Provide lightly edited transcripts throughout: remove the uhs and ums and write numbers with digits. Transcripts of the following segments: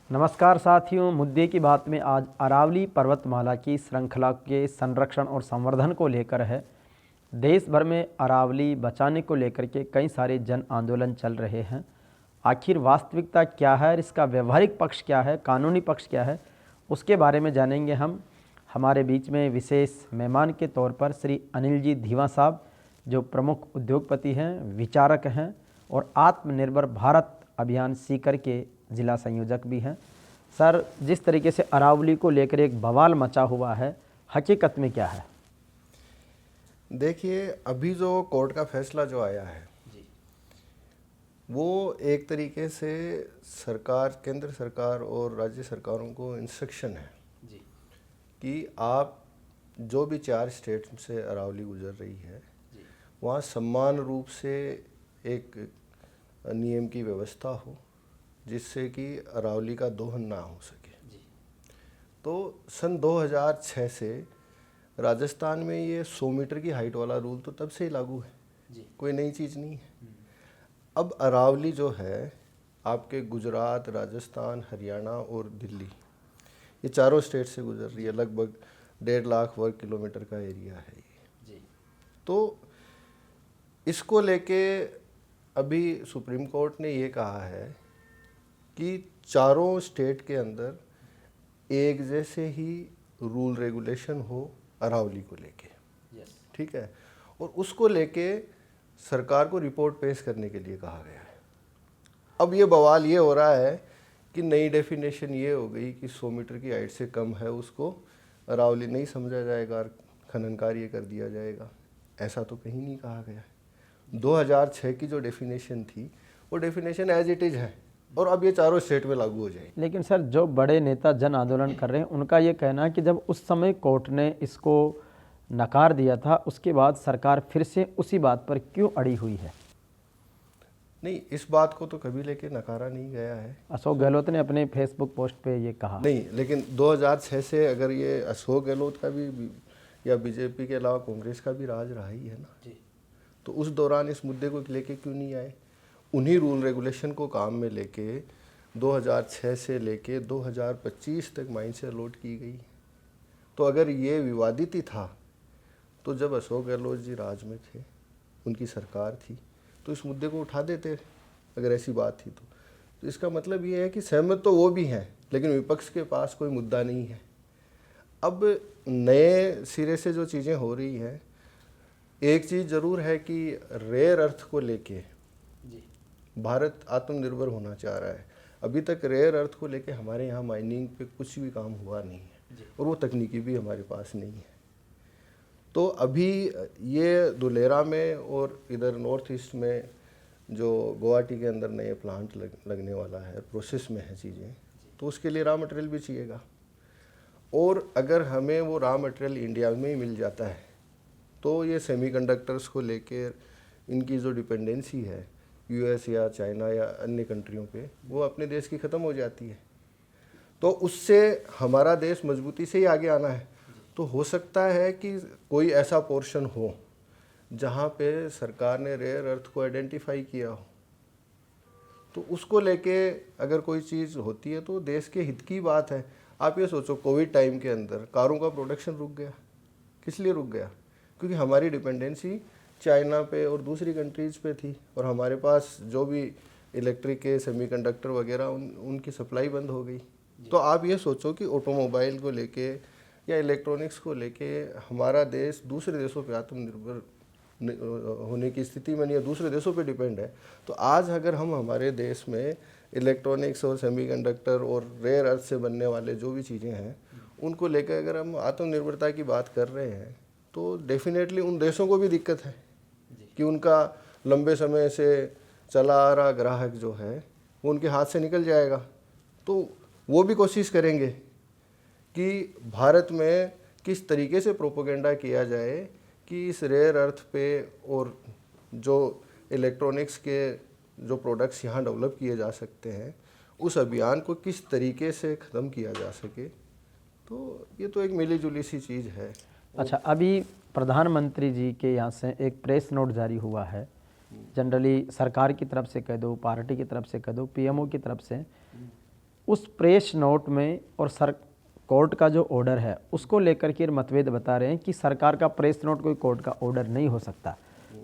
नमस्कार साथियों, मुद्दे की बात में आज अरावली पर्वतमाला की श्रृंखला के संरक्षण और संवर्धन को लेकर है। देश भर में अरावली बचाने को लेकर के कई सारे जन आंदोलन चल रहे हैं। आखिर वास्तविकता क्या है और इसका व्यवहारिक पक्ष क्या है, कानूनी पक्ष क्या है, उसके बारे में जानेंगे हम। हमारे बीच में विशेष मेहमान के तौर पर श्री अनिल जी धीवा साहब, जो प्रमुख उद्योगपति हैं, विचारक हैं और आत्मनिर्भर भारत अभियान सीकर के जिला संयोजक भी हैं। सर, जिस तरीके से अरावली को लेकर एक बवाल मचा हुआ है, हकीकत में क्या है? देखिए, अभी जो कोर्ट का फैसला जो आया है जी, वो एक तरीके से सरकार, केंद्र सरकार और राज्य सरकारों को इंस्ट्रक्शन है जी कि आप जो भी 4 स्टेट से अरावली गुजर रही है वहाँ समान रूप से एक नियम की व्यवस्था हो जिससे कि अरावली का दोहन ना हो सके जी। तो सन 2006 से राजस्थान में ये 100 मीटर की हाइट वाला रूल तो तब से ही लागू है जी, कोई नई चीज़ नहीं है। अब अरावली जो है आपके गुजरात, राजस्थान, हरियाणा और दिल्ली, ये चारों स्टेट से गुजर रही है। लगभग 1.5 लाख वर्ग किलोमीटर का एरिया है ये जी। तो इसको लेके अभी सुप्रीम कोर्ट ने ये कहा है कि चारों स्टेट के अंदर एक जैसे ही रूल रेगुलेशन हो अरावली को लेके, ठीक है, और उसको लेके सरकार को रिपोर्ट पेश करने के लिए कहा गया है। अब ये बवाल ये हो रहा है कि नई डेफिनेशन ये हो गई कि 100 मीटर की हाइट से कम है उसको अरावली नहीं समझा जाएगा, खनन कार्य कर दिया जाएगा। ऐसा तो कहीं नहीं कहा गया है। 2006 की जो डेफिनेशन थी वो डेफिनेशन एज इट इज़ है और अब ये चारों स्टेट में लागू हो जाएगी। लेकिन सर, जो बड़े नेता जन आंदोलन कर रहे हैं उनका ये कहना है कि जब उस समय कोर्ट ने इसको नकार दिया था, उसके बाद सरकार फिर से उसी बात पर क्यों अड़ी हुई है? नहीं, इस बात को तो कभी लेके नकारा नहीं गया है। अशोक गहलोत ने अपने फेसबुक पोस्ट पे ये कहा। नहीं, लेकिन 2006 से अगर ये अशोक गहलोत का भी या बीजेपी के अलावा कांग्रेस का भी राज रहा ही है ना जी, तो उस दौरान इस मुद्दे को लेके क्यों नहीं आए? उन्हीं रूल रेगुलेशन को काम में लेके 2006 से लेके 2025 तक माइन से अलॉट की गई। तो अगर ये विवादित ही था तो जब अशोक गहलोत जी राज में थे, उनकी सरकार थी, तो इस मुद्दे को उठा देते अगर ऐसी बात थी तो इसका मतलब ये है कि सहमत तो वो भी हैं लेकिन विपक्ष के पास कोई मुद्दा नहीं है। अब नए सिरे से जो चीज़ें हो रही हैं, एक चीज़ ज़रूर है कि रेयर अर्थ को लेके भारत आत्मनिर्भर होना चाह रहा है। अभी तक रेयर अर्थ को लेके हमारे यहाँ माइनिंग पे कुछ भी काम हुआ नहीं है और वो तकनीकी भी हमारे पास नहीं है। तो अभी ये दुलेरा में और इधर नॉर्थ ईस्ट में जो गुवाहाटी के अंदर नए प्लांट लगने वाला है, प्रोसेस में है चीज़ें, तो उसके लिए रॉ मटेरियल भी चाहिएगा। और अगर हमें वो रॉ मटेरियल इंडिया में ही मिल जाता है तो ये सेमीकंडक्टर्स को लेकर इनकी जो डिपेंडेंसी है यूएस या चाइना या अन्य कंट्रियों पे, वो अपने देश की ख़त्म हो जाती है। तो उससे हमारा देश मजबूती से ही आगे आना है। तो हो सकता है कि कोई ऐसा पोर्शन हो जहाँ पे सरकार ने रेयर अर्थ को आइडेंटिफाई किया हो, तो उसको लेके अगर कोई चीज़ होती है तो देश के हित की बात है। आप ये सोचो, कोविड टाइम के अंदर कारों का प्रोडक्शन रुक गया। किस लिए रुक गया? क्योंकि हमारी डिपेंडेंसी चाइना पे और दूसरी कंट्रीज़ पे थी और हमारे पास जो भी इलेक्ट्रिक के सेमीकंडक्टर वगैरह उनकी सप्लाई बंद हो गई। तो आप ये सोचो कि ऑटोमोबाइल को लेके या इलेक्ट्रॉनिक्स को लेके हमारा देश दूसरे देशों पे आत्मनिर्भर होने की स्थिति में नहीं है, दूसरे देशों पे डिपेंड है। तो आज अगर हम हमारे देश में इलेक्ट्रॉनिक्स और सेमीकंडक्टर और रेयर अर्थ से बनने वाले जो भी चीज़ें हैं उनको लेकर अगर हम आत्मनिर्भरता की बात कर रहे हैं तो डेफिनेटली उन देशों को भी दिक्कत है कि उनका लंबे समय से चला आ रहा ग्राहक जो है वो उनके हाथ से निकल जाएगा। तो वो भी कोशिश करेंगे कि भारत में किस तरीके से प्रोपोगेंडा किया जाए कि इस रेयर अर्थ पे और जो इलेक्ट्रॉनिक्स के जो प्रोडक्ट्स यहाँ डेवलप किए जा सकते हैं उस अभियान को किस तरीके से ख़त्म किया जा सके। तो ये तो एक मिली जुली सी चीज़ है। अच्छा, अभी प्रधानमंत्री जी के यहाँ से एक प्रेस नोट जारी हुआ है। जनरली सरकार की तरफ से कह दो, पार्टी की तरफ से कह दो, पीएमओ की तरफ से उस प्रेस नोट में और कोर्ट का जो ऑर्डर है उसको लेकर के मतभेद बता रहे हैं कि सरकार का प्रेस नोट कोई कोर्ट का ऑर्डर नहीं हो सकता।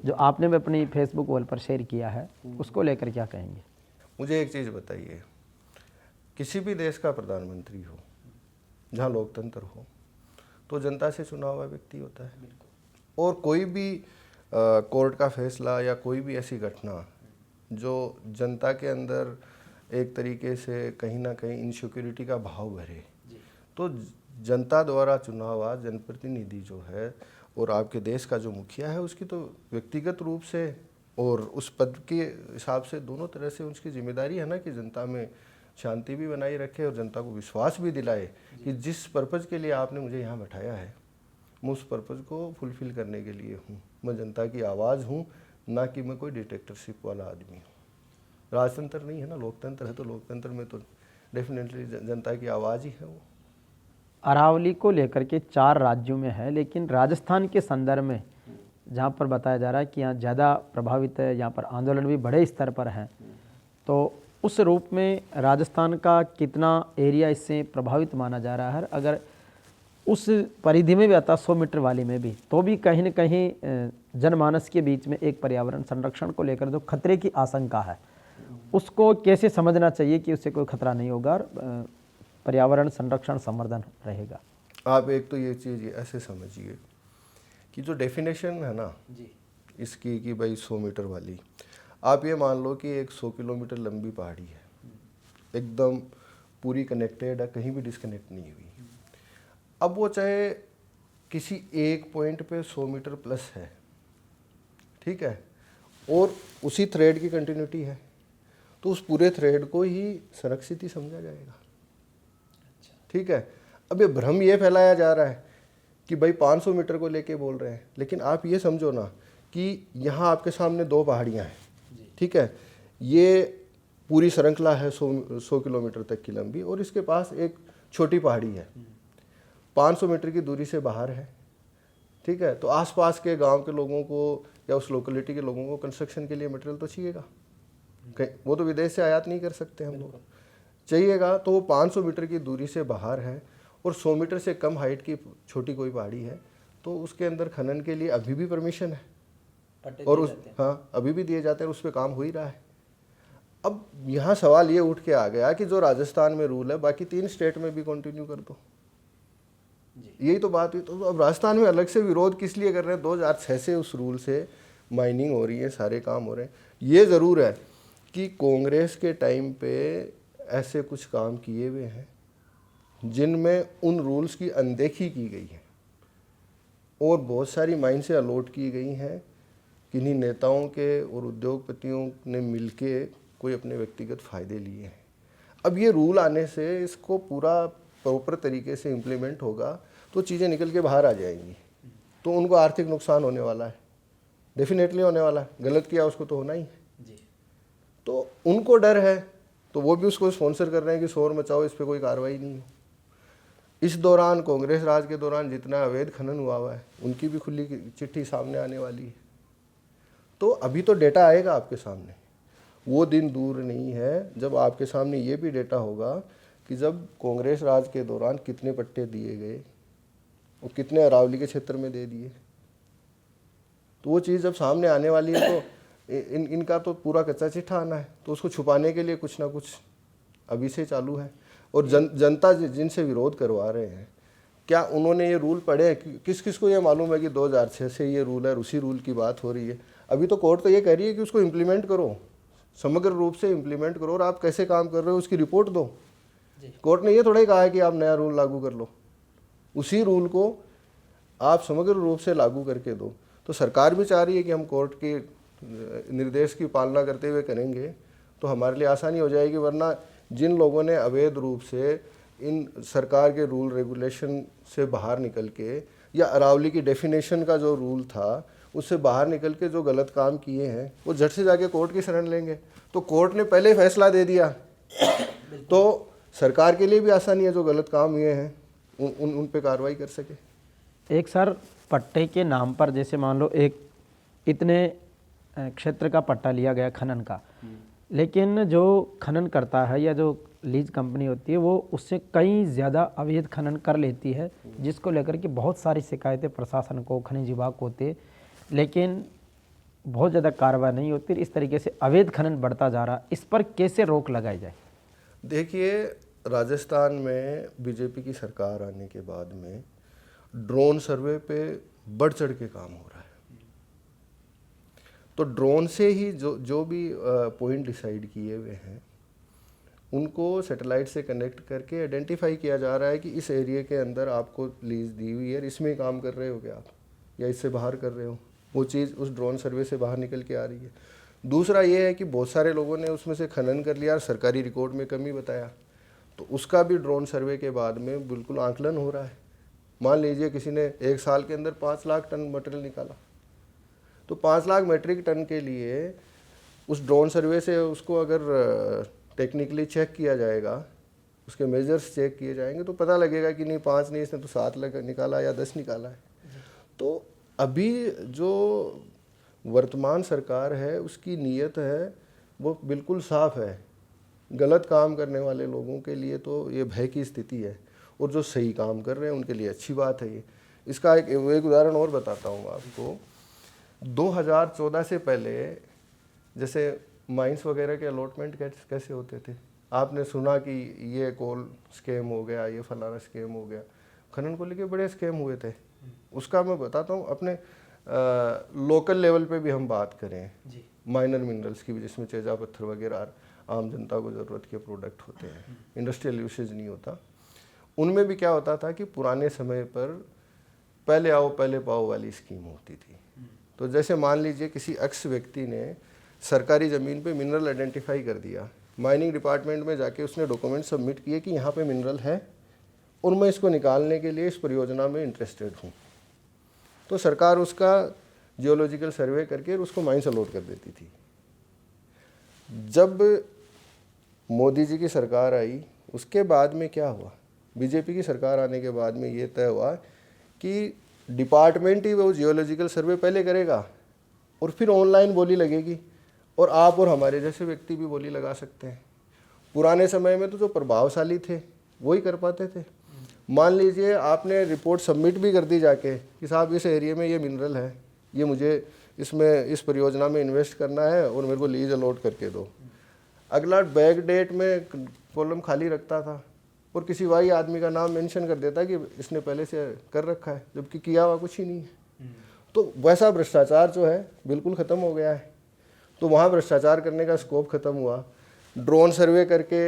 जो आपने भी अपनी फेसबुक वॉल पर शेयर किया है उसको लेकर क्या कहेंगे? मुझे एक चीज़ बताइए, किसी भी देश का प्रधानमंत्री हो जहाँ लोकतंत्र हो तो जनता से चुना हुआ व्यक्ति होता है, और कोई भी कोर्ट का फैसला या कोई भी ऐसी घटना जो जनता के अंदर एक तरीके से कहीं ना कहीं इनसिक्योरिटी का भाव भरे, तो जनता द्वारा चुना हुआ जनप्रतिनिधि जो है और आपके देश का जो मुखिया है उसकी तो व्यक्तिगत रूप से और उस पद के हिसाब से दोनों तरह से उसकी जिम्मेदारी है ना कि जनता में शांति भी बनाई रखे और जनता को विश्वास भी दिलाए कि जिस पर्पज़ के लिए आपने मुझे यहाँ बैठाया है मैं उस पर्पज़ को फुलफ़िल करने के लिए हूँ। मैं जनता की आवाज़ हूँ, ना कि मैं कोई डिक्टेटरशिप वाला आदमी हूँ। राजतंत्र नहीं है ना, लोकतंत्र है, तो लोकतंत्र में तो डेफिनेटली जनता की आवाज़ ही है वो। अरावली को लेकर के 4 राज्यों में है, लेकिन राजस्थान के संदर्भ में जहाँ पर बताया जा रहा है कि यहाँ ज़्यादा प्रभावित है, यहाँ पर आंदोलन भी बड़े स्तर पर है, तो उस रूप में राजस्थान का कितना एरिया इससे प्रभावित माना जा रहा है? अगर उस परिधि में भी आता 100 मीटर वाली में भी, तो भी कहीं न कहीं जनमानस के बीच में एक पर्यावरण संरक्षण को लेकर जो खतरे की आशंका है उसको कैसे समझना चाहिए कि उससे कोई खतरा नहीं होगा और पर्यावरण संरक्षण संवर्धन रहेगा? आप एक तो ये चीज़ ऐसे समझिए कि जो डेफिनेशन है ना जी इसकी कि भाई 100 मीटर वाली, आप ये मान लो कि एक 100 किलोमीटर लंबी पहाड़ी है, एकदम पूरी कनेक्टेड है, कहीं भी डिस्कनेक्ट नहीं हुई। अब वो चाहे किसी एक पॉइंट पे 100 मीटर प्लस है, ठीक है, और उसी थ्रेड की कंटिन्यूटी है, तो उस पूरे थ्रेड को ही संरक्षित ही समझा जाएगा। ठीक है। अब ये भ्रम ये फैलाया जा रहा है कि भाई 500 मीटर को लेके बोल रहे हैं, लेकिन आप ये समझो ना कि यहाँ आपके सामने 2 पहाड़ियाँ हैं, ठीक है, ये पूरी श्रृंखला है 100 किलोमीटर तक की लंबी, और इसके पास एक छोटी पहाड़ी है 500 मीटर की दूरी से बाहर है, ठीक है। तो आसपास के गांव के लोगों को या उस लोकेलिटी के लोगों को कंस्ट्रक्शन के लिए मटेरियल तो चाहिएगा, वो तो विदेश से आयात नहीं कर सकते हम लोग, चाहिएगा, तो वो 500 मीटर की दूरी से बाहर है और 100 मीटर से कम हाइट की छोटी कोई पहाड़ी है, तो उसके अंदर खनन के लिए अभी भी परमिशन है और उस अभी भी दिए जाते हैं, उस पर काम हो ही रहा है। अब यहाँ सवाल ये उठ के आ गया कि जो राजस्थान में रूल है बाकी 3 स्टेट में भी कंटिन्यू कर दो, यही तो बात हुई। तो अब राजस्थान में अलग से विरोध किस लिए कर रहे हैं? 2006 से उस रूल से माइनिंग हो रही है, सारे काम हो रहे हैं। ये ज़रूर है कि कांग्रेस के टाइम पे ऐसे कुछ काम किए हुए हैं जिनमें उन रूल्स की अनदेखी की गई है और बहुत सारी माइन से अलॉट की गई हैं, किन्हीं नेताओं के और उद्योगपतियों ने मिलके कोई अपने व्यक्तिगत फ़ायदे लिए हैं। अब ये रूल आने से इसको पूरा प्रॉपर तरीके से इम्प्लीमेंट होगा तो चीज़ें निकल के बाहर आ जाएंगी, तो उनको आर्थिक नुकसान होने वाला है, डेफिनेटली होने वाला है, गलत किया उसको तो होना ही है जी। तो उनको डर है तो वो भी उसको स्पॉन्सर कर रहे हैं कि शोर मचाओ, इस पर कोई कार्रवाई नहीं हो। इस दौरान कांग्रेस राज के दौरान जितना अवैध खनन हुआ है उनकी भी खुली चिट्ठी सामने आने वाली है। तो अभी तो डेटा आएगा आपके सामने, वो दिन दूर नहीं है जब आपके सामने ये भी डेटा होगा कि जब कांग्रेस राज के दौरान कितने पट्टे दिए गए और कितने अरावली के क्षेत्र में दे दिए। तो वो चीज़ जब सामने आने वाली है तो इनका तो पूरा कच्चा चिट्ठा आना है, तो उसको छुपाने के लिए कुछ ना कुछ अभी से चालू है। और जनता जिनसे विरोध करवा रहे हैं, क्या उन्होंने ये रूल पढ़े हैं? किस किस को ये मालूम है कि 2006 से ये रूल है, उसी रूल की बात हो रही है? अभी तो कोर्ट तो ये कह रही है कि उसको इम्प्लीमेंट करो, समग्र रूप से इम्प्लीमेंट करो और आप कैसे काम कर रहे हो उसकी रिपोर्ट दो। कोर्ट ने ये थोड़ा ही कहा है कि आप नया रूल लागू कर लो, उसी रूल को आप समग्र रूप से लागू करके दो। तो सरकार भी चाह रही है कि हम कोर्ट के निर्देश की पालना करते हुए करेंगे तो हमारे लिए आसानी हो जाएगी, वरना जिन लोगों ने अवैध रूप से इन सरकार के रूल रेगुलेशन से बाहर निकल के या अरावली की डेफिनेशन का जो रूल था उससे बाहर निकल के जो गलत काम किए हैं वो झट से जाके कोर्ट की शरण लेंगे। तो कोर्ट ने पहले फैसला दे दिया तो सरकार के लिए भी आसानी है, जो गलत काम हुए हैं उन पे कार्रवाई कर सके। एक सर पट्टे के नाम पर जैसे मान लो एक इतने क्षेत्र का पट्टा लिया गया खनन का, लेकिन जो खनन करता है या जो लीज कंपनी होती है वो उससे कई ज़्यादा अवैध खनन कर लेती है, जिसको लेकर के बहुत सारी शिकायतें प्रशासन को, खनिज विभाग को होती है, लेकिन बहुत ज़्यादा कार्रवाई नहीं होती। इस तरीके से अवैध खनन बढ़ता जा रहा, इस पर कैसे रोक लगाई जाए? देखिए, राजस्थान में बीजेपी की सरकार आने के बाद में ड्रोन सर्वे पे बढ़ चढ़ के काम हो रहा है। तो ड्रोन से ही जो भी पॉइंट डिसाइड किए हुए हैं उनको सैटेलाइट से कनेक्ट करके आइडेंटिफाई किया जा रहा है कि इस एरिया के अंदर आपको लीज दी हुई है, इसमें काम कर रहे हो क्या आप, या इससे बाहर कर रहे हो, वो चीज़ उस ड्रोन सर्वे से बाहर निकल के आ रही है। दूसरा ये है कि बहुत सारे लोगों ने उसमें से खनन कर लिया और सरकारी रिकॉर्ड में कमी बताया, तो उसका भी ड्रोन सर्वे के बाद में बिल्कुल आंकलन हो रहा है। मान लीजिए किसी ने 1 साल के अंदर 5 लाख टन मटेरियल निकाला, तो 5 लाख मेट्रिक टन के लिए उस ड्रोन सर्वे से उसको अगर टेक्निकली चेक किया जाएगा, उसके मेजर्स चेक किए जाएंगे, तो पता लगेगा कि नहीं 5 नहीं, इसने तो 7 लाख निकाला या 10 निकाला है। तो अभी जो वर्तमान सरकार है उसकी नीयत है वो बिल्कुल साफ है। गलत काम करने वाले लोगों के लिए तो ये भय की स्थिति है, और जो सही काम कर रहे हैं उनके लिए अच्छी बात है ये। इसका एक उदाहरण और बताता हूँ आपको। 2014 से पहले जैसे माइंस वगैरह के अलॉटमेंट कैसे होते थे, आपने सुना कि ये कोल स्कैम हो गया, ये फलाना स्कैम हो गया, खनन को लेके बड़े स्कैम हुए थे। उसका मैं बताता हूँ, अपने लोकल लेवल पे भी हम बात करें, माइनर मिनरल्स की भी, जिसमें तेजा पत्थर वगैरह आम जनता को ज़रूरत के प्रोडक्ट होते हैं, इंडस्ट्रियल यूसेज नहीं होता, उनमें भी क्या होता था कि पुराने समय पर पहले आओ पहले पाओ वाली स्कीम होती थी। तो जैसे मान लीजिए किसी अक्स व्यक्ति ने सरकारी ज़मीन पे मिनरल आइडेंटिफाई कर दिया, माइनिंग डिपार्टमेंट में जाके उसने डॉक्यूमेंट सबमिट किए कि यहाँ पे मिनरल है और मैं इसको निकालने के लिए इस परियोजना में इंटरेस्टेड हूँ, तो सरकार उसका जियोलॉजिकल सर्वे करके उसको माइंस अलॉट कर देती थी। जब मोदी जी की सरकार आई उसके बाद में क्या हुआ, बीजेपी की सरकार आने के बाद में ये तय हुआ कि डिपार्टमेंट ही वो जियोलॉजिकल सर्वे पहले करेगा और फिर ऑनलाइन बोली लगेगी, और आप और हमारे जैसे व्यक्ति भी बोली लगा सकते हैं। पुराने समय में तो जो प्रभावशाली थे वही कर पाते थे। मान लीजिए आपने रिपोर्ट सबमिट भी कर दी जाके कि साहब इस एरिया में ये मिनरल है, ये मुझे इसमें इस परियोजना में इन्वेस्ट करना है और मेरे को लीज अलॉट करके दो। अगला बैक डेट में कॉलम खाली रखता था और किसी वही आदमी का नाम मेंशन कर देता कि इसने पहले से कर रखा है, जबकि किया हुआ कुछ ही नहीं है। तो वैसा भ्रष्टाचार जो है बिल्कुल ख़त्म हो गया है। तो वहाँ भ्रष्टाचार करने का स्कोप ख़त्म हुआ। ड्रोन सर्वे करके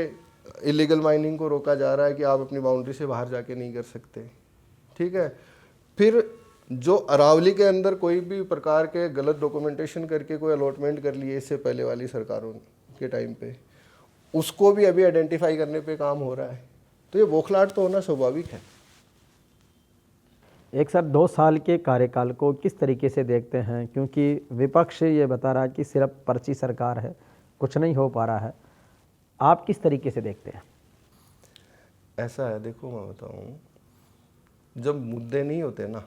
इलीगल माइनिंग को रोका जा रहा है कि आप अपनी बाउंड्री से बाहर जाके नहीं कर सकते, ठीक है। फिर जो अरावली के अंदर कोई भी प्रकार के गलत डॉक्यूमेंटेशन करके कोई अलॉटमेंट कर लिए इससे पहले वाली सरकारों के टाइम पे, उसको भी अभी आइडेंटिफाई करने पे काम हो रहा है। तो ये बौखलाहट तो होना स्वाभाविक है। एक सर 2 साल के कार्यकाल को किस तरीके से देखते हैं, क्योंकि विपक्ष ये बता रहा है कि सिर्फ पर्ची सरकार है, कुछ नहीं हो पा रहा है, आप किस तरीके से देखते हैं? ऐसा है, देखो मैं बताऊँ, जब मुद्दे नहीं होते ना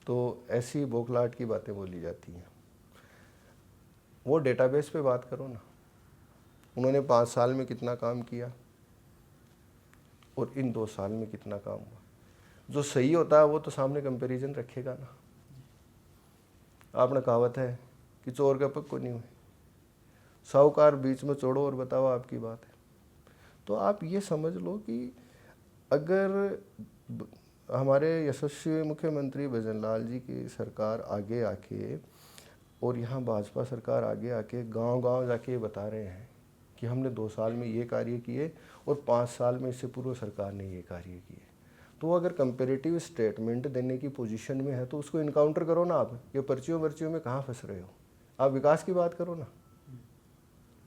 तो ऐसी बौखलाहट की बातें बोली जाती हैं। वो डेटाबेस पे बात करो ना, उन्होंने 5 साल में कितना काम किया और इन 2 साल में कितना काम हुआ। जो सही होता है वो तो सामने कंपैरिजन रखेगा ना। आपने कहावत है कि चोर का पग को नहीं हुए, साहूकार बीच में छोड़ो और बताओ आपकी बात है। तो आप ये समझ लो कि अगर हमारे यशस्वी मुख्यमंत्री भजनलाल जी की सरकार आगे आके और यहाँ भाजपा सरकार आगे आके गांव-गांव जाके बता रहे हैं कि हमने 2 साल में ये कार्य किए और 5 साल में इससे पूर्व सरकार ने ये कार्य किए, तो अगर कंपेरेटिव स्टेटमेंट देने की पोजीशन में है तो उसको इनकाउंटर करो ना। आप ये पर्चियों वर्चियों में कहाँ फंस रहे हो, आप विकास की बात करो ना।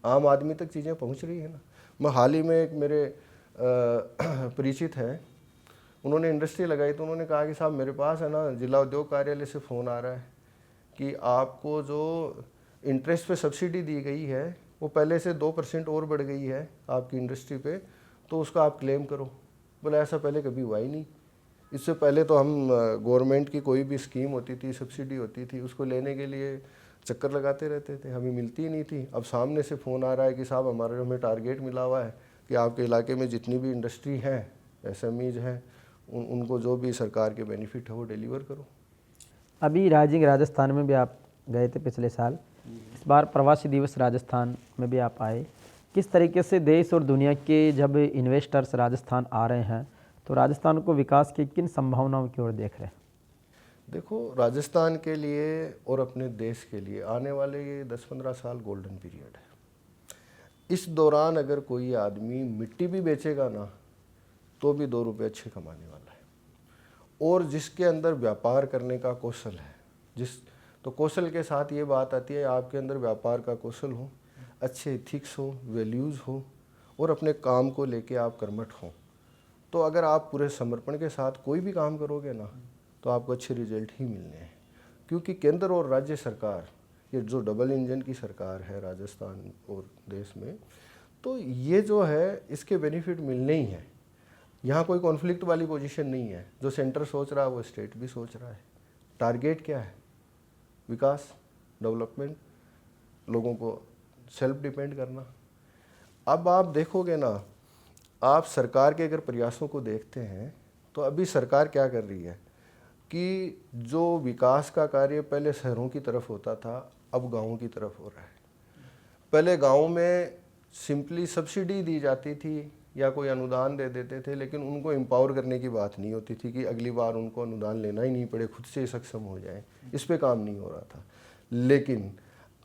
आम आदमी तक चीज़ें पहुँच रही है ना। मैं हाल ही में एक मेरे परिचित हैं, उन्होंने इंडस्ट्री लगाई, तो उन्होंने कहा कि साहब मेरे पास है ना जिला उद्योग कार्यालय से फ़ोन आ रहा है कि आपको जो इंटरेस्ट पे सब्सिडी दी गई है वो पहले से 2% और बढ़ गई है आपकी इंडस्ट्री पे, तो उसका आप क्लेम करो। बोले ऐसा पहले कभी हुआ ही नहीं। इससे पहले तो हम गवर्नमेंट की कोई भी स्कीम होती थी, सब्सिडी होती थी, उसको लेने के लिए चक्कर लगाते रहते थे, हमें मिलती ही नहीं थी। अब सामने से फ़ोन आ रहा है कि साहब हमें टारगेट मिला हुआ है कि आपके इलाके में जितनी भी इंडस्ट्री हैं, एसएमईज हैं, उनको जो भी सरकार के बेनिफिट है वो डिलीवर करो। अभी राजस्थान में भी आप गए थे पिछले साल, इस बार प्रवासी दिवस राजस्थान में भी आप आए। किस तरीके से देश और दुनिया के जब इन्वेस्टर्स राजस्थान आ रहे हैं तो राजस्थान को विकास की किन संभावनाओं की ओर देख रहे हैं? देखो, राजस्थान के लिए और अपने देश के लिए आने वाले ये 10-15 साल गोल्डन पीरियड है। इस दौरान अगर कोई आदमी मिट्टी भी बेचेगा ना तो भी 2 रुपये अच्छे कमाने वाला है। और जिसके अंदर व्यापार करने का कौशल है, तो कौशल के साथ ये बात आती है, आपके अंदर व्यापार का कौशल हो, अच्छे एथिक्स हो, वैल्यूज़ हो और अपने काम को लेके आप कर्मठ हो, तो अगर आप पूरे समर्पण के साथ कोई भी काम करोगे ना तो आपको अच्छे रिजल्ट ही मिलने हैं। क्योंकि केंद्र और राज्य सरकार, ये जो डबल इंजन की सरकार है राजस्थान और देश में, तो ये जो है इसके बेनिफिट मिलने ही हैं। यहाँ कोई कॉन्फ्लिक्ट वाली पोजीशन नहीं है। जो सेंटर सोच रहा है वो स्टेट भी सोच रहा है। टारगेट क्या है? विकास, डेवलपमेंट, लोगों को सेल्फ डिपेंड करना। अब आप देखोगे ना, आप सरकार के अगर प्रयासों को देखते हैं तो अभी सरकार क्या कर रही है कि जो विकास का कार्य पहले शहरों की तरफ होता था, अब गाँवों की तरफ हो रहा है। पहले गाँव में सिंपली सब्सिडी दी जाती थी या कोई अनुदान दे देते थे, लेकिन उनको एम्पावर करने की बात नहीं होती थी कि अगली बार उनको अनुदान लेना ही नहीं पड़े, खुद से सक्षम हो जाए। इस पे काम नहीं हो रहा था। लेकिन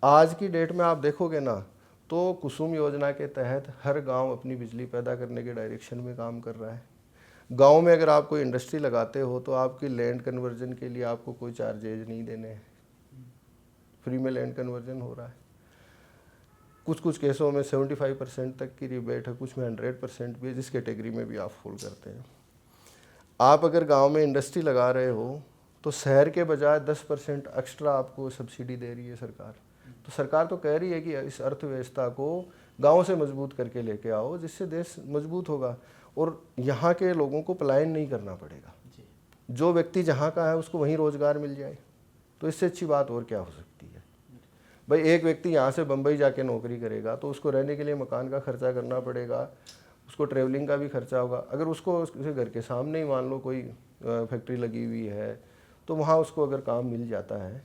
आज की डेट में आप देखोगे ना तो कुसुम योजना के तहत हर गांव अपनी बिजली पैदा करने के डायरेक्शन में काम कर रहा है। गांव में अगर आप कोई इंडस्ट्री लगाते हो तो आपकी लैंड कन्वर्जन के लिए आपको कोई चार्जेज नहीं देने हैं, फ्री में लैंड कन्वर्जन हो रहा है। कुछ कुछ केसों में 75% तक की रिबेट है, कुछ में 100% भी है, जिस कैटेगरी में भी आप फॉल करते हैं। आप अगर गांव में इंडस्ट्री लगा रहे हो तो शहर के बजाय 10% एक्स्ट्रा आपको सब्सिडी दे रही है सरकार। तो सरकार तो कह रही है कि इस अर्थव्यवस्था को गांव से मजबूत करके लेके आओ, जिससे देश मजबूत होगा और यहाँ के लोगों को पलायन नहीं करना पड़ेगा। जो व्यक्ति जहाँ का है उसको वहीं रोजगार मिल जाए, तो इससे अच्छी बात और क्या हो सकती है। भाई एक व्यक्ति यहाँ से बम्बई जाके नौकरी करेगा तो उसको रहने के लिए मकान का खर्चा करना पड़ेगा, उसको ट्रैवलिंग का भी खर्चा होगा। अगर उसको उसके घर के सामने ही मान लो कोई फैक्ट्री लगी हुई है तो वहाँ उसको अगर काम मिल जाता है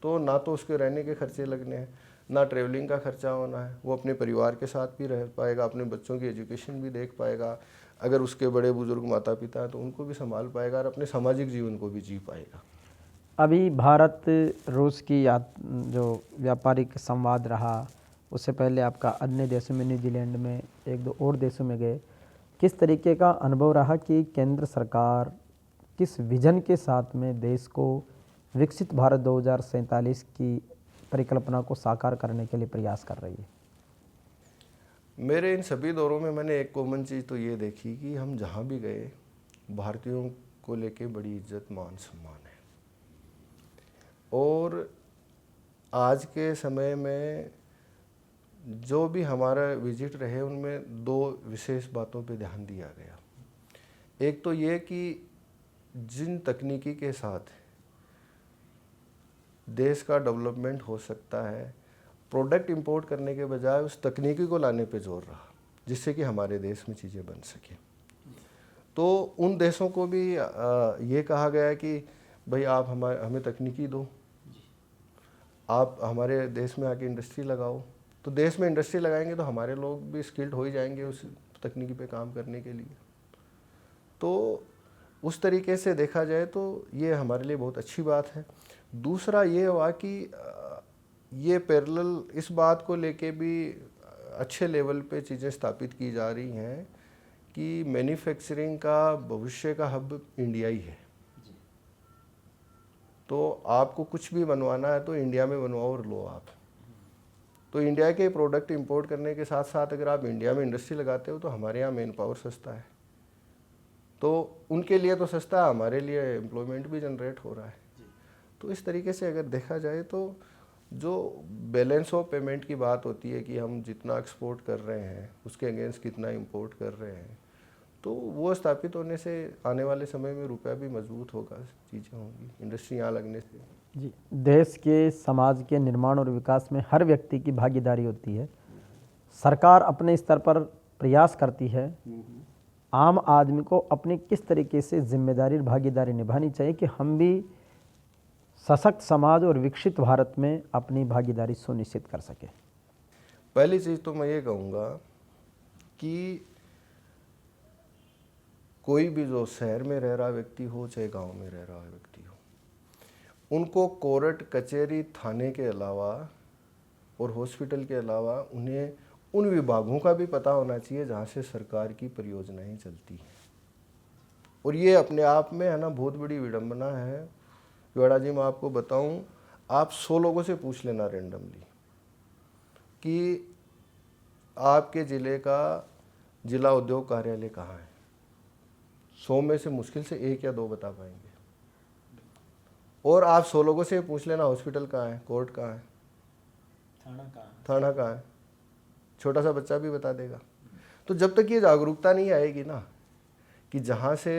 तो ना तो उसके रहने के खर्चे लगने हैं, ना ट्रैवलिंग का खर्चा होना है, वो अपने परिवार के साथ भी रह पाएगा, अपने बच्चों की एजुकेशन भी देख पाएगा, अगर उसके बड़े बुजुर्ग माता पिता हैं तो उनको भी संभाल पाएगा और अपने सामाजिक जीवन को भी जी पाएगा। अभी भारत रूस की जो व्यापारिक संवाद रहा, उससे पहले आपका अन्य देशों में, न्यूजीलैंड में, 1-2 और देशों में गए, किस तरीके का अनुभव रहा कि केंद्र सरकार किस विजन के साथ में देश को विकसित भारत 2047 की परिकल्पना को साकार करने के लिए प्रयास कर रही है? मेरे इन सभी दौरों में मैंने एक कॉमन चीज़ तो ये देखी कि हम जहाँ भी गए भारतीयों को लेके बड़ी इज्जत मान सम्मान है। और आज के समय में जो भी हमारा विजिट रहे उनमें 2 विशेष बातों पे ध्यान दिया गया। एक तो ये कि जिन तकनीकी के साथ देश का डेवलपमेंट हो सकता है, प्रोडक्ट इंपोर्ट करने के बजाय उस तकनीकी को लाने पे जोर रहा, जिससे कि हमारे देश में चीज़ें बन सकें। तो उन देशों को भी ये कहा गया कि भाई आप हमें तकनीकी दो, आप हमारे देश में आके इंडस्ट्री लगाओ। तो देश में इंडस्ट्री लगाएंगे तो हमारे लोग भी स्किल्ड हो ही जाएंगे उस तकनीकी पे काम करने के लिए। तो उस तरीके से देखा जाए तो ये हमारे लिए बहुत अच्छी बात है। दूसरा ये हुआ कि ये पैरेलल इस बात को लेके भी अच्छे लेवल पे चीज़ें स्थापित की जा रही हैं कि मैन्युफैक्चरिंग का भविष्य का हब इंडिया ही है। तो आपको कुछ भी बनवाना है तो इंडिया में बनवाओ और लो आप। तो इंडिया के प्रोडक्ट इंपोर्ट करने के साथ साथ अगर आप इंडिया में इंडस्ट्री लगाते हो तो हमारे यहाँ मैन पावर सस्ता है, तो उनके लिए तो सस्ता है, हमारे लिए एम्प्लॉयमेंट भी जनरेट हो रहा है। तो इस तरीके से अगर देखा जाए तो जो बैलेंस ऑफ पेमेंट की बात होती है कि हम जितना एक्सपोर्ट कर रहे हैं उसके अगेंस्ट कितना इंपोर्ट कर रहे हैं, तो वो स्थापित होने से आने वाले समय में रुपया भी मजबूत होगा, चीज़ें होंगी, इंडस्ट्री यहाँ लगने से। जी, देश के समाज के निर्माण और विकास में हर व्यक्ति की भागीदारी होती है। सरकार अपने स्तर पर प्रयास करती है। आम आदमी को अपनी किस तरीके से जिम्मेदारी और भागीदारी निभानी चाहिए कि हम भी सशक्त समाज और विकसित भारत में अपनी भागीदारी सुनिश्चित कर सकें? पहली चीज़ तो मैं ये कहूँगा कि कोई भी जो शहर में रह रहा व्यक्ति हो चाहे गांव में रह रहा व्यक्ति हो, उनको कोर्ट कचहरी थाने के अलावा और हॉस्पिटल के अलावा उन्हें उन विभागों का भी पता होना चाहिए जहाँ से सरकार की परियोजनाएं चलती हैं। और ये अपने आप में है ना बहुत बड़ी विडंबना है। योड़ा जी, मैं आपको बताऊं, आप 100 लोगों से पूछ लेना रेंडमली कि आपके ज़िले का जिला उद्योग कार्यालय कहाँ है, 100 में से मुश्किल से 1 या 2 बता पाएंगे। और आप 100 लोगों से पूछ लेना हॉस्पिटल कहाँ है, कोर्ट कहाँ है, थाना कहाँ है, छोटा सा बच्चा भी बता देगा। तो जब तक ये जागरूकता नहीं आएगी ना कि जहाँ से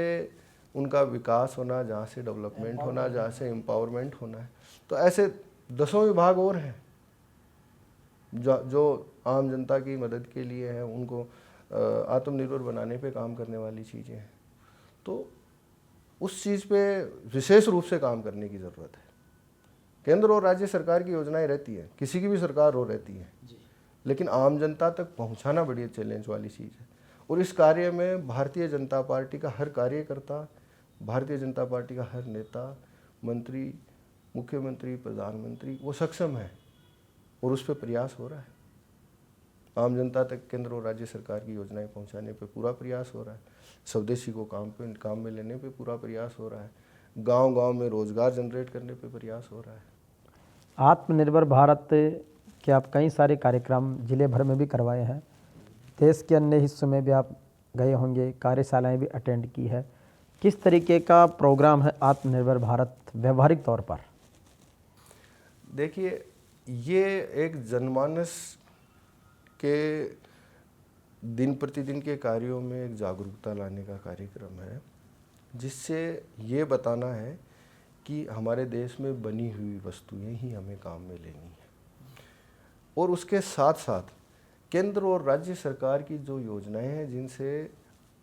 उनका विकास होना, जहाँ से डेवलपमेंट होना, जहाँ से एम्पावरमेंट होना है, तो ऐसे दसों विभाग और हैं जो आम जनता की मदद के लिए हैं, उनको आत्मनिर्भर बनाने पे काम करने वाली चीज़ें हैं। तो उस चीज़ पे विशेष रूप से काम करने की ज़रूरत है। केंद्र और राज्य सरकार की योजनाएं रहती है, किसी की भी सरकार हो रहती है, लेकिन आम जनता तक पहुंचाना बड़ी चैलेंज वाली चीज़ है। और इस कार्य में भारतीय जनता पार्टी का हर कार्यकर्ता, भारतीय जनता पार्टी का हर नेता, मंत्री, मुख्यमंत्री, प्रधानमंत्री वो सक्षम है और उस पर प्रयास हो रहा है। आम जनता तक केंद्र और राज्य सरकार की योजनाएं पहुंचाने पे पूरा प्रयास हो रहा है। स्वदेशी को काम में लेने पे पूरा प्रयास हो रहा है। गांव-गांव में रोजगार जनरेट करने पे प्रयास हो रहा है। आत्मनिर्भर भारत के आप कई सारे कार्यक्रम जिले भर में भी करवाए हैं, देश के अन्य हिस्सों में भी आप गए होंगे, कार्यशालाएं भी अटेंड की है। किस तरीके का प्रोग्राम है आत्मनिर्भर भारत व्यवहारिक तौर पर? देखिए, ये एक जनमानस के दिन प्रतिदिन के कार्यों में एक जागरूकता लाने का कार्यक्रम है, जिससे ये बताना है कि हमारे देश में बनी हुई वस्तुएं ही हमें काम में लेनी है। और उसके साथ साथ केंद्र और राज्य सरकार की जो योजनाएं हैं जिनसे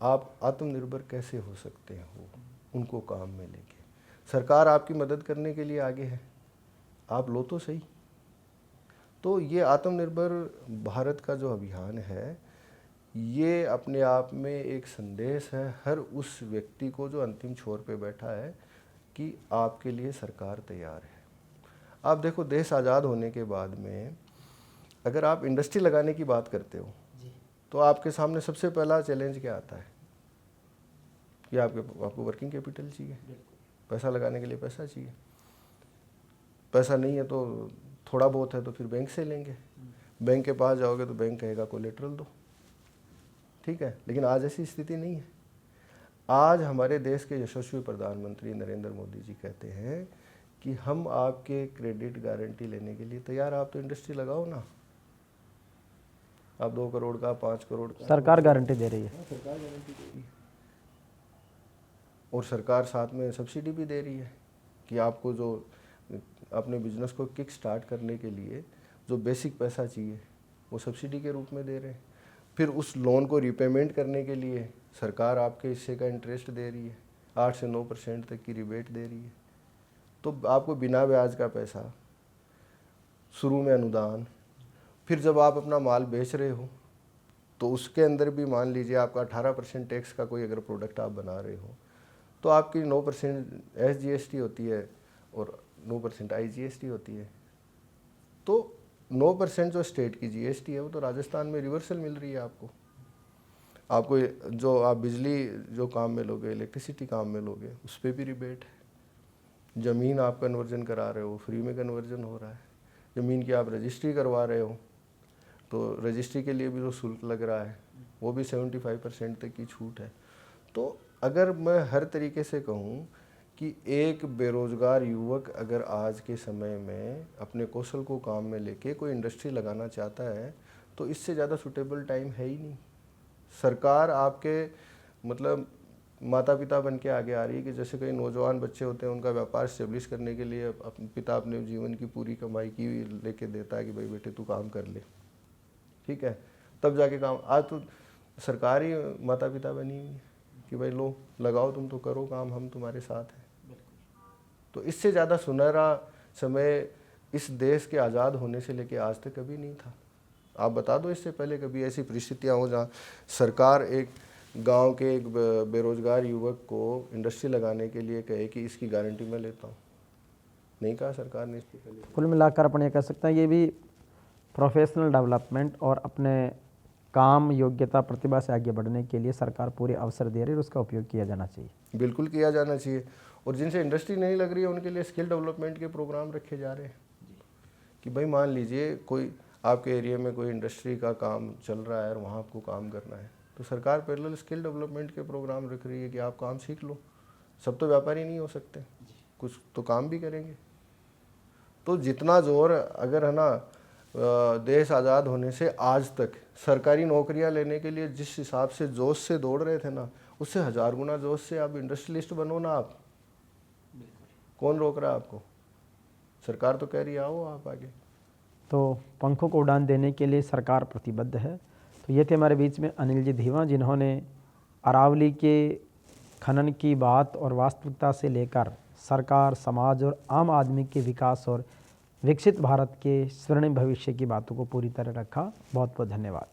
आप आत्मनिर्भर कैसे हो सकते हो, उनको काम में लेके सरकार आपकी मदद करने के लिए आगे है, आप लो तो सही। तो ये आत्मनिर्भर भारत का जो अभियान है, ये अपने आप में एक संदेश है हर उस व्यक्ति को जो अंतिम छोर पे बैठा है कि आपके लिए सरकार तैयार है। आप देखो, देश आज़ाद होने के बाद में अगर आप इंडस्ट्री लगाने की बात करते हो तो आपके सामने सबसे पहला चैलेंज क्या आता है कि आपको वर्किंग कैपिटल चाहिए, पैसा लगाने के लिए पैसा चाहिए। पैसा नहीं है तो थोड़ा बहुत है तो फिर बैंक से लेंगे, बैंक के पास जाओगे तो बैंक कहेगा कोलेटरल दो, ठीक है। लेकिन आज ऐसी स्थिति नहीं है। आज हमारे देश के यशस्वी प्रधानमंत्री नरेंद्र मोदी जी कहते हैं कि हम आपके क्रेडिट गारंटी लेने के लिए तैयार, आप तो इंडस्ट्री लगाओ ना। आप 2 करोड़ का, 5 करोड़ का सरकार गारंटी दे रही है। सरकार गारंटी दे रही है और सरकार साथ में सब्सिडी भी दे रही है कि आपको जो अपने बिजनेस को किक स्टार्ट करने के लिए जो बेसिक पैसा चाहिए वो सब्सिडी के रूप में दे रहे हैं। फिर उस लोन को रिपेमेंट करने के लिए सरकार आपके हिस्से का इंटरेस्ट दे रही है, 8 से 9% तक की रिबेट दे रही है। तो आपको बिना ब्याज का पैसा, शुरू में अनुदान, फिर जब आप अपना माल बेच रहे हो तो उसके अंदर भी मान लीजिए आपका 18% टैक्स का कोई अगर प्रोडक्ट आप बना रहे हो तो आपकी 9% SGST होती है और 9% IGST होती है। तो 9% जो स्टेट की GST है वो तो राजस्थान में रिवर्सल मिल रही है आपको जो आप बिजली जो काम में लोगे, इलेक्ट्रिसिटी काम में लोगे, उस पर भी रिबेट है। ज़मीन आप कन्वर्जन करा रहे हो, फ्री में कन्वर्जन हो रहा है। ज़मीन की आप रजिस्ट्री करवा रहे हो तो रजिस्ट्री के लिए भी जो शुल्क लग रहा है वो भी 75% तक की छूट है। तो अगर मैं हर तरीके से कहूँ कि एक बेरोज़गार युवक अगर आज के समय में अपने कौशल को काम में लेके कोई इंडस्ट्री लगाना चाहता है तो इससे ज़्यादा सूटेबल टाइम है ही नहीं। सरकार आपके मतलब माता पिता बन के आगे आ रही है कि जैसे कई नौजवान बच्चे होते हैं, उनका व्यापार स्टेब्लिश करने के लिए पिता अपने जीवन की पूरी कमाई की लेके देता है कि भाई बेटे तू काम कर ले, ठीक है, तब जाके काम। आज तो सरकार ही माता पिता बनी हुई है कि भाई लो लगाओ, तुम तो करो काम, हम तुम्हारे साथ हैं। तो इससे ज़्यादा सुनहरा समय इस देश के आज़ाद होने से लेके आज तक कभी नहीं था। आप बता दो इससे पहले कभी ऐसी परिस्थितियाँ हो जहाँ सरकार एक गांव के एक बेरोजगार युवक को इंडस्ट्री लगाने के लिए कहे कि इसकी गारंटी मैं लेता हूँ? नहीं कहा सरकार ने इसके पहले। कुल मिलाकर अपन ये कह सकते हैं ये भी प्रोफेशनल डेवलपमेंट और अपने काम योग्यता प्रतिभा से आगे बढ़ने के लिए सरकार पूरे अवसर दे रही है और उसका उपयोग किया जाना चाहिए। बिल्कुल किया जाना चाहिए। और जिनसे इंडस्ट्री नहीं लग रही है उनके लिए स्किल डेवलपमेंट के प्रोग्राम रखे जा रहे हैं कि भाई मान लीजिए कोई आपके एरिया में कोई इंडस्ट्री का काम चल रहा है और वहाँ आपको काम करना है, तो सरकार पैरेलल स्किल डेवलपमेंट के प्रोग्राम रख रही है कि आप काम सीख लो। सब तो व्यापारी नहीं हो सकते, कुछ तो काम भी करेंगे। तो जितना जोर अगर है ना देश आज़ाद होने से आज तक सरकारी नौकरियां लेने के लिए जिस हिसाब से जोश से दौड़ रहे थे ना, उससे 1000 गुना जोश से आप इंडस्ट्रियलिस्ट बनो ना। आप कौन रोक रहा है आपको? सरकार तो कह रही है आओ आप आगे। तो पंखों को उड़ान देने के लिए सरकार प्रतिबद्ध है। तो ये थे हमारे बीच में अनिल जी धीवा, जिन्होंने अरावली के खनन की बात और वास्तविकता से लेकर सरकार, समाज और आम आदमी के विकास और विकसित भारत के स्वर्णिम भविष्य की बातों को पूरी तरह रखा। बहुत बहुत धन्यवाद।